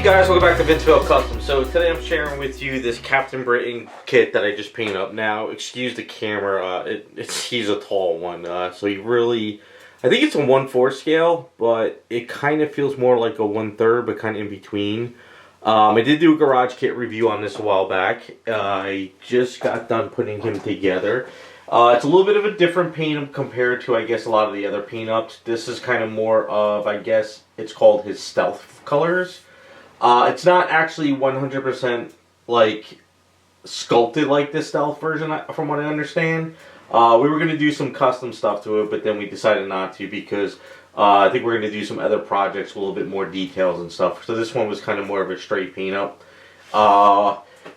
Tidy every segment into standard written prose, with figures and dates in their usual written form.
Hey guys, welcome back to Vinceville Custom. So today I'm sharing with you this Captain Britain kit that I just painted up. Now, excuse the camera, he's a tall one, so he really, I think it's a 1/4 scale, but it kind of feels more like a 1/3, but kind of in between. I did do a garage kit review on this a while back. I just got done putting him together. It's a little bit of a different paint compared to, I guess, a lot of the other paint ups. This is kind of more of, I guess, it's called his stealth colors. It's not actually 100% like sculpted like this stealth version, from what I understand. We were going to do some custom stuff to it, but then we decided not to because I think we're going to do some other projects with a little bit more details and stuff. So this one was kind of more of a straight paint up.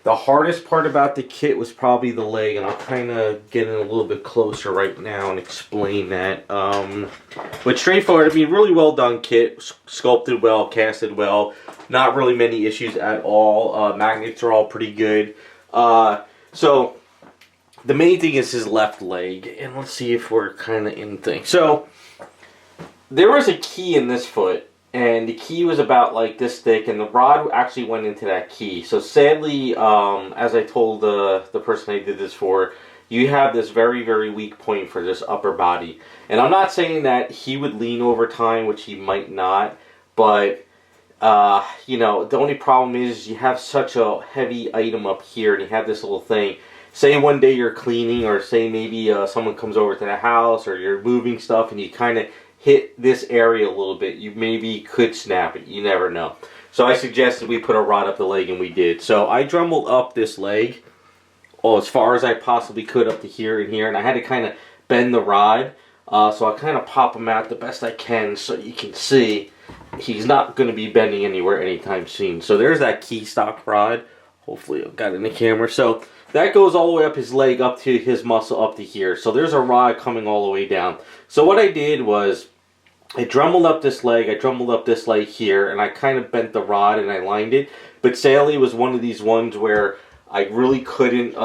The hardest part about the kit was probably the leg, and I'll kind of get in a little bit closer right now and explain that. But straightforward, I mean, really well done kit, sculpted well, casted well, not really many issues at all. Magnets are all pretty good. So the main thing is his left leg, and let's see if we're kind of in things. So there was a key in this foot. And the key was about like this thick, and the rod actually went into that key. So sadly, as I told the person I did this for, you have this very, very weak point for this upper body. And I'm not saying that he would lean over time, which he might not, but you know, the only problem is you have such a heavy item up here, and you have this little thing. Say one day you're cleaning, or say maybe someone comes over to the house, or you're moving stuff, and you kind of hit this area a little bit, you maybe could snap it. You never know. So I suggested we put a rod up the leg, and we did. So I dremelled up this leg as far as I possibly could up to here and here, and I had to kind of bend the rod. So I kind of pop him out the best I can so you can see he's not going to be bending anywhere anytime soon. So there's that key stock rod. Hopefully I've got it in the camera. So that goes all the way up his leg, up to his muscle, up to here. So there's a rod coming all the way down. So what I did was I dremelled up this leg, I dremelled up this leg here, and I kind of bent the rod and I lined it. But sadly, it was one of these ones where I really couldn't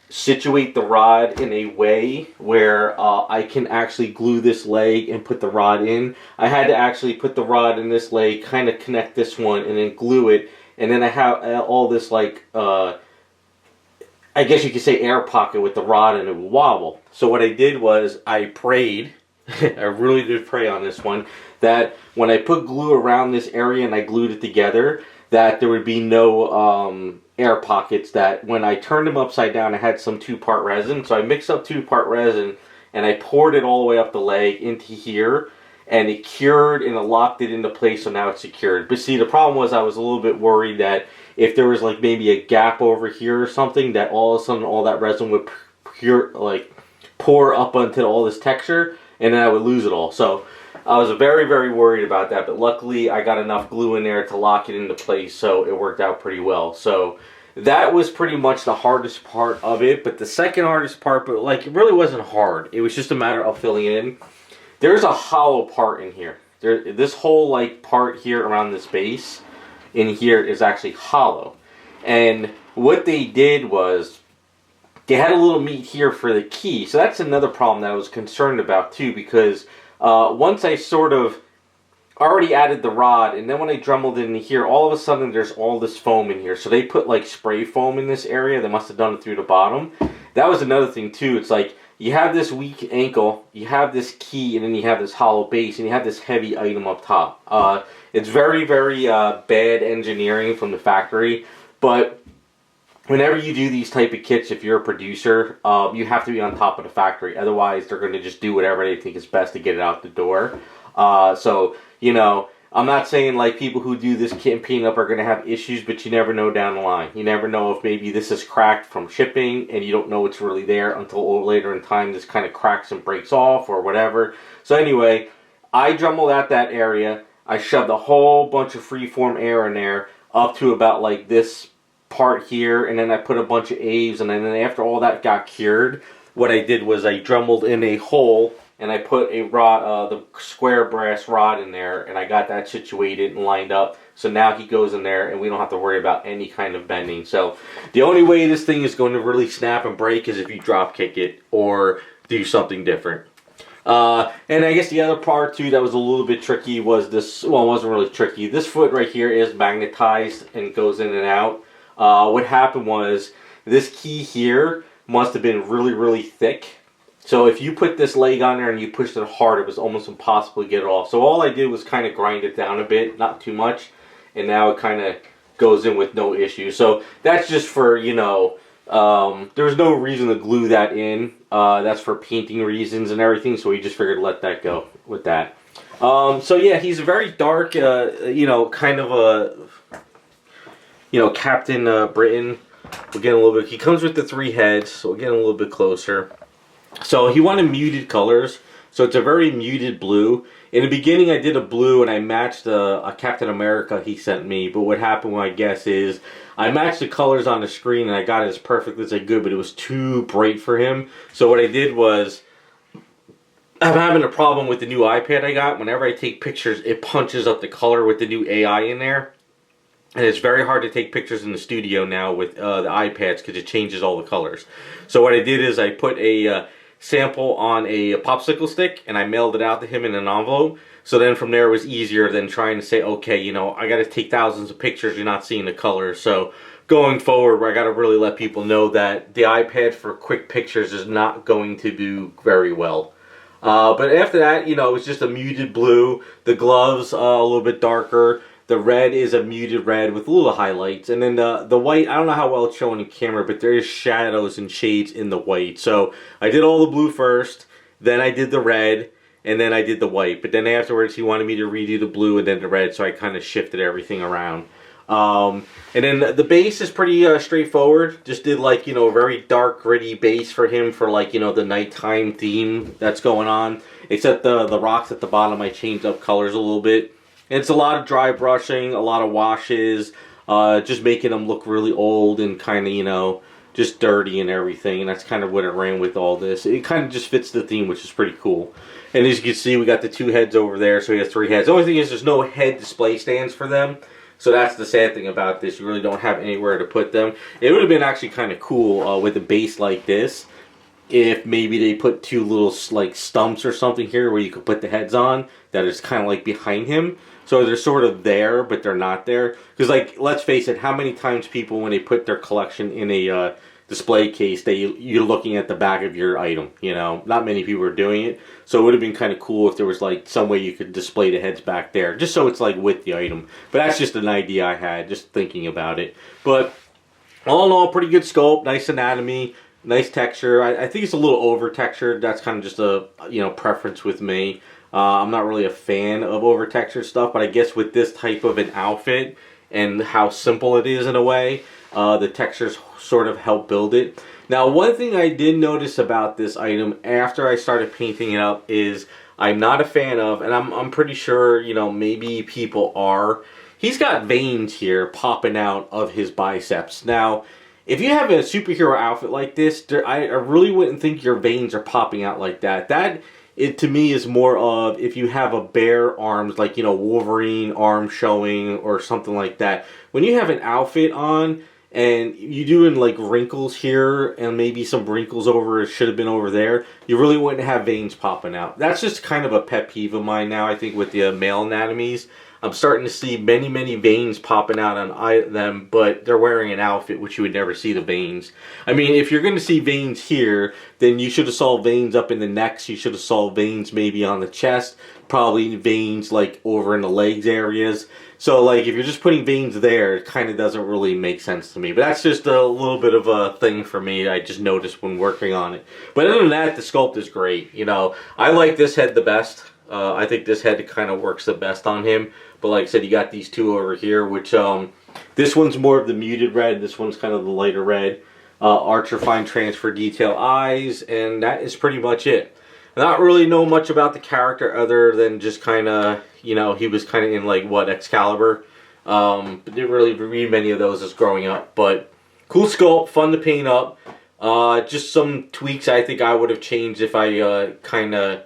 situate the rod in a way where I can actually glue this leg and put the rod in. I had to actually put the rod in this leg, kind of connect this one, and then glue it. And then I have all this, like, I guess you could say air pocket with the rod, and it would wobble. So what I did was I prayed. I really did pray on this one, that when I put glue around this area and I glued it together, that there would be no air pockets, that when I turned them upside down, I had some 2-part resin. So I mixed up 2-part resin, and I poured it all the way up the leg into here, and it cured and it locked it into place, so now it's secured. But see, the problem was I was a little bit worried that if there was like maybe a gap over here or something, that all of a sudden all that resin would pour up onto all this texture, and then I would lose it all. So I was very, very worried about that, but luckily I got enough glue in there to lock it into place, so it worked out pretty well. So that was pretty much the hardest part of it. But the second hardest part, but like it really wasn't hard, it was just a matter of filling it in. There's a hollow part in here. This whole like part here around this base in here is actually hollow. And what they did was they had a little meat here for the key. So that's another problem that I was concerned about too, because once I sort of already added the rod, and then when I dremelled it in here, all of a sudden there's all this foam in here. So they put like spray foam in this area. They must have done it through the bottom. That was another thing too. It's like you have this weak ankle, you have this key, and then you have this hollow base, and you have this heavy item up top. It's very, very bad engineering from the factory, but whenever you do these type of kits, if you're a producer, you have to be on top of the factory. Otherwise, they're going to just do whatever they think is best to get it out the door. So, you know, I'm not saying like people who do this kit and paint up are going to have issues, but you never know down the line. You never know if maybe this is cracked from shipping and you don't know it's really there until later in time this kind of cracks and breaks off or whatever. So anyway, I dremelled out that area. I shoved a whole bunch of freeform air in there up to about like this part here, and then I put a bunch of A's, and then after all that got cured, what I did was I dremelled in a hole, and I put a rod, the square brass rod in there, and I got that situated and lined up. So now he goes in there, and we don't have to worry about any kind of bending. So the only way this thing is going to really snap and break is if you drop kick it or do something different. And I guess the other part too that was a little bit tricky was this. Well, it wasn't really tricky. This foot right here is magnetized and goes in and out. What happened was this key here must have been really, really thick. So if you put this leg on there and you pushed it hard, it was almost impossible to get it off. So all I did was kind of grind it down a bit, not too much, and now it kind of goes in with no issue. So that's just for, you know, there was no reason to glue that in. That's for painting reasons and everything, so we just figured to let that go with that. So yeah, he's a very dark, you know, kind of a, you know, Captain Britain. We'll get a little bit, he comes with the 3 heads, so we'll get a little bit closer. So he wanted muted colors, so it's a very muted blue. In the beginning I did a blue and I matched a Captain America he sent me, but what happened, I guess, is I matched the colors on the screen and I got it as perfect as I could, but it was too bright for him. So what I did was, I'm having a problem with the new iPad I got. Whenever I take pictures, it punches up the color with the new AI in there. And it's very hard to take pictures in the studio now with the iPads because it changes all the colors. So what I did is I put a sample on a popsicle stick and I mailed it out to him in an envelope. So then from there it was easier than trying to say, okay, you know, I got to take thousands of pictures, you're not seeing the colors. So going forward, I got to really let people know that the iPad for quick pictures is not going to do very well. But after that, you know, it was just a muted blue. The gloves a little bit darker. The red is a muted red with little highlights. And then the white, I don't know how well it's showing in camera, but there is shadows and shades in the white. So I did all the blue first, then I did the red, and then I did the white. But then afterwards he wanted me to redo the blue and then the red, so I kind of shifted everything around. And then the base is pretty straightforward. Just did, like, you know, a very dark, gritty base for him for, like, you know, the nighttime theme that's going on. Except the rocks at the bottom, I changed up colors a little bit. It's a lot of dry brushing, a lot of washes, just making them look really old and kind of, you know, just dirty and everything. And that's kind of what it ran with all this. It kind of just fits the theme, which is pretty cool. And as you can see, we got the 2 heads over there, so he has 3 heads. The only thing is there's no head display stands for them. So that's the sad thing about this. You really don't have anywhere to put them. It would have been actually kind of cool with a base like this if maybe they put 2 little, like, stumps or something here where you could put the heads on that is kind of like behind him. So they're sort of there, but they're not there. Because, like, let's face it, how many times people, when they put their collection in a display case, you're looking at the back of your item, you know? Not many people are doing it. So it would have been kind of cool if there was, like, some way you could display the heads back there. Just so it's, like, with the item. But that's just an idea I had, just thinking about it. But all in all, pretty good sculpt, nice anatomy, nice texture. I think it's a little over-textured. That's kind of just a, you know, preference with me. I'm not really a fan of over-textured stuff, but I guess with this type of an outfit and how simple it is in a way, the textures sort of help build it. Now, one thing I did notice about this item after I started painting it up is I'm not a fan of, and I'm pretty sure, you know, maybe people are, he's got veins here popping out of his biceps. Now, if you have a superhero outfit like this, I really wouldn't think your veins are popping out like that. That, it to me is more of if you have a bare arms, like, you know, Wolverine arm showing or something like that. When you have an outfit on and you doing like wrinkles here and maybe some wrinkles over, it should have been over there, you really wouldn't have veins popping out. That's just kind of a pet peeve of mine now, I think, with the male anatomies. I'm starting to see many veins popping out on them, but they're wearing an outfit which you would never see the veins. I mean, if you're going to see veins here, then you should have saw veins up in the necks. You should have saw veins maybe on the chest, probably veins like over in the legs areas. So, like, if you're just putting veins there, it kind of doesn't really make sense to me. But that's just a little bit of a thing for me. I just noticed when working on it. But other than that, the sculpt is great. You know, I like this head the best. I think this head kind of works the best on him. But like I said, you got these 2 over here, which this one's more of the muted red. This one's kind of the lighter red. Archer Fine Transfer Detail eyes, and that is pretty much it. Not really know much about the character other than just kind of, you know, he was kind of in, like, what, Excalibur. But didn't really read many of those as growing up. But cool sculpt, fun to paint up. Just some tweaks I think I would have changed if I kind of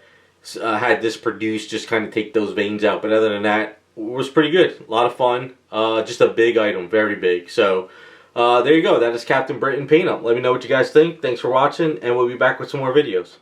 had this produced, just kind of take those veins out. But other than that, it was pretty good. A lot of fun. Just a big item, very big. So there you go. That is Captain Britain paint up. Let me know what you guys think. Thanks for watching, and we'll be back with some more videos.